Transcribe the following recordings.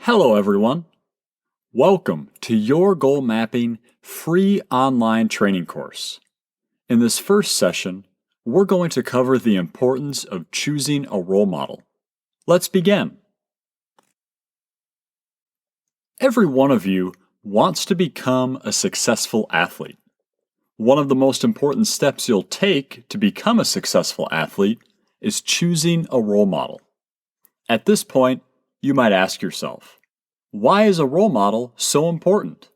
Hello, everyone. Welcome to your goal mapping free online training course. In this first session, we're going to cover the importance of choosing a role model. Let's begin. Every one of you wants to become a successful athlete. One of the most important steps you'll take to become a successful athlete is choosing a role model. At this point, you might ask yourself, why is a role model so important?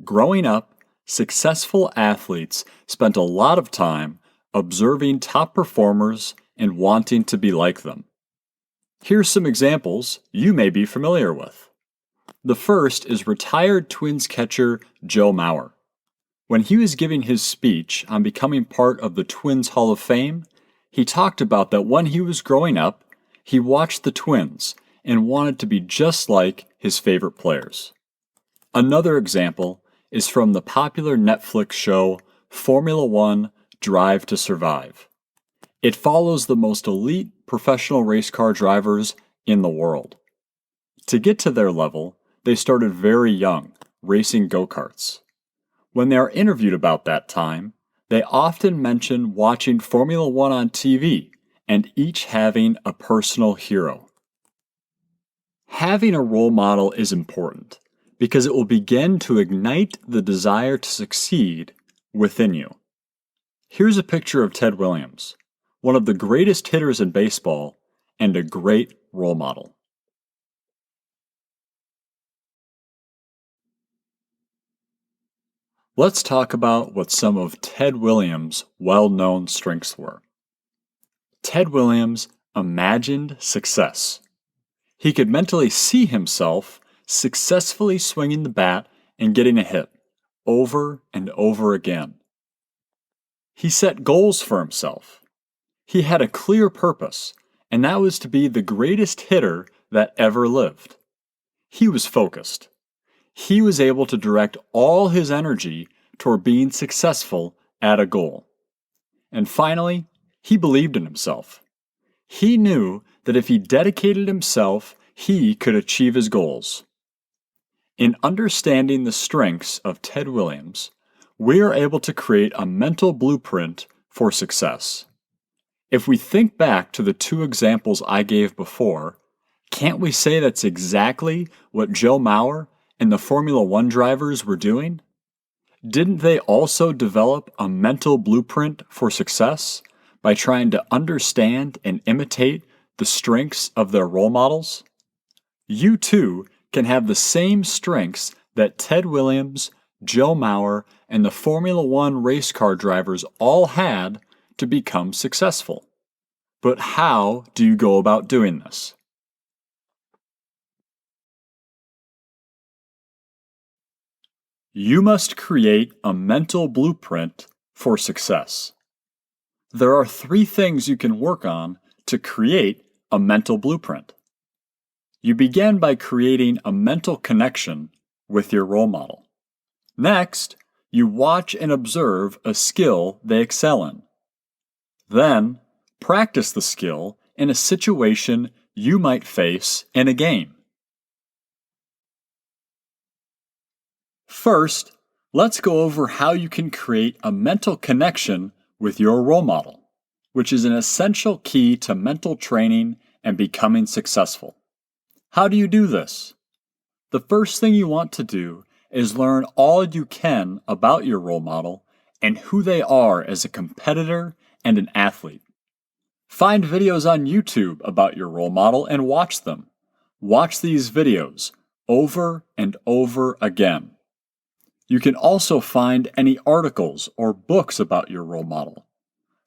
Growing up, successful athletes spent a lot of time observing top performers and wanting to be like them. Here's some examples you may be familiar with. The first is retired Twins catcher Joe Mauer. When he was giving his speech on becoming part of the Twins Hall of Fame, he talked about that when he was growing up, he watched the Twins and wanted to be just like his favorite players. Another example is from the popular Netflix show Formula One Drive to Survive. It follows the most elite professional race car drivers in the world. To get to their level, they started very young, racing go-karts. When they are interviewed about that time, they often mention watching Formula One on TV and each having a personal hero. Having a role model is important because it will begin to ignite the desire to succeed within you. Here's a picture of Ted Williams, one of the greatest hitters in baseball and a great role model. Let's talk about what some of Ted Williams' well-known strengths were. Ted Williams imagined success. He could mentally see himself successfully swinging the bat and getting a hit over and over again. He set goals for himself. He had a clear purpose, and that was to be the greatest hitter that ever lived. He was focused. He was able to direct all his energy toward being successful at a goal. And finally, he believed in himself. He knew that if he dedicated himself, he could achieve his goals. In understanding the strengths of Ted Williams, we are able to create a mental blueprint for success. If we think back to the two examples I gave before, can't we say that's exactly what Joe Mauer and the Formula One drivers were doing? Didn't they also develop a mental blueprint for success by trying to understand and imitate the strengths of their role models? You too can have the same strengths that Ted Williams, Joe Mauer, and the Formula One race car drivers all had to become successful. But how do you go about doing this? You must create a mental blueprint for success. There are 3 things you can work on to create a mental blueprint. You begin by creating a mental connection with your role model. Next, you watch and observe a skill they excel in. Then, practice the skill in a situation you might face in a game. First, let's go over how you can create a mental connection with your role model, which is an essential key to mental training and becoming successful. How do you do this? The first thing you want to do is learn all you can about your role model and who they are as a competitor and an athlete. Find videos on YouTube about your role model and watch them. Watch these videos over and over again. You can also find any articles or books about your role model.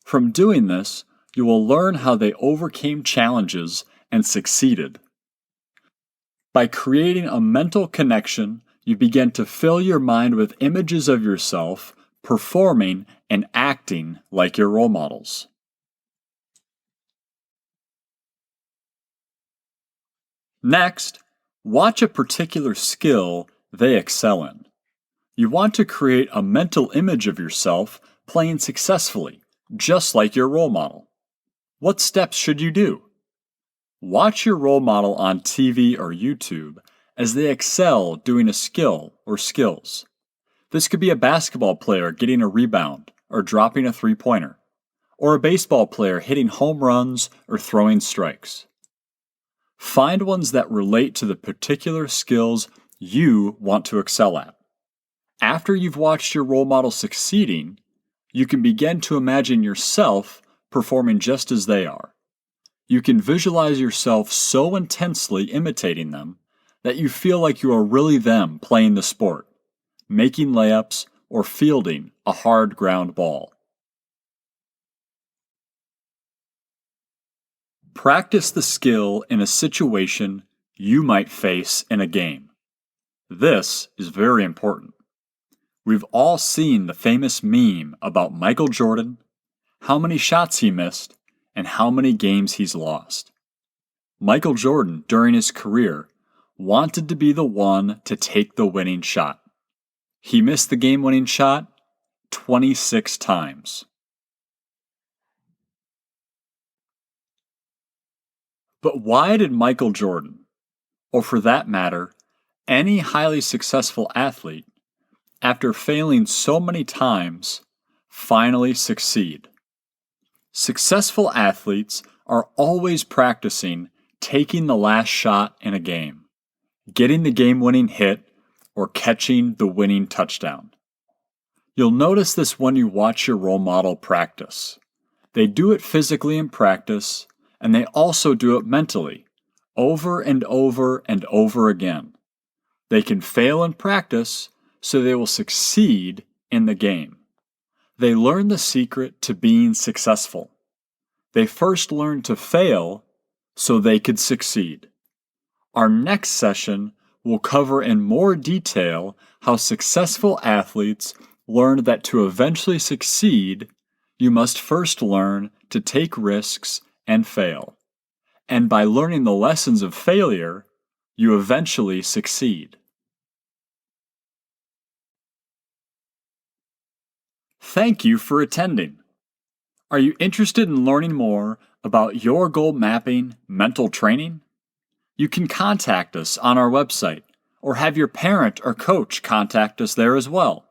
From doing this, you will learn how they overcame challenges and succeeded. By creating a mental connection, you begin to fill your mind with images of yourself performing and acting like your role models. Next, watch a particular skill they excel in. You want to create a mental image of yourself playing successfully, just like your role model. What steps should you do? Watch your role model on TV or YouTube as they excel doing a skill or skills. This could be a basketball player getting a rebound or dropping a three-pointer, or a baseball player hitting home runs or throwing strikes. Find ones that relate to the particular skills you want to excel at. After you've watched your role model succeeding, you can begin to imagine yourself performing just as they are. You can visualize yourself so intensely imitating them that you feel like you are really them playing the sport, making layups, or fielding a hard ground ball. Practice the skill in a situation you might face in a game. This is very important. We've all seen the famous meme about Michael Jordan, how many shots he missed, and how many games he's lost. Michael Jordan, during his career, wanted to be the one to take the winning shot. He missed the game-winning shot 26 times. But why did Michael Jordan, or for that matter, any highly successful athlete, after failing so many times, finally succeed? Successful athletes are always practicing taking the last shot in a game, getting the game-winning hit, or catching the winning touchdown. You'll notice this when you watch your role model practice. They do it physically in practice, and they also do it mentally, over and over and over again. They can fail in practice, so they will succeed in the game. They learn the secret to being successful. They first learned to fail so they could succeed. Our next session will cover in more detail how successful athletes learned that to eventually succeed, you must first learn to take risks and fail. And by learning the lessons of failure, you eventually succeed. Thank you for attending. Are you interested in learning more about your goal mapping mental training? You can contact us on our website or have your parent or coach contact us there as well.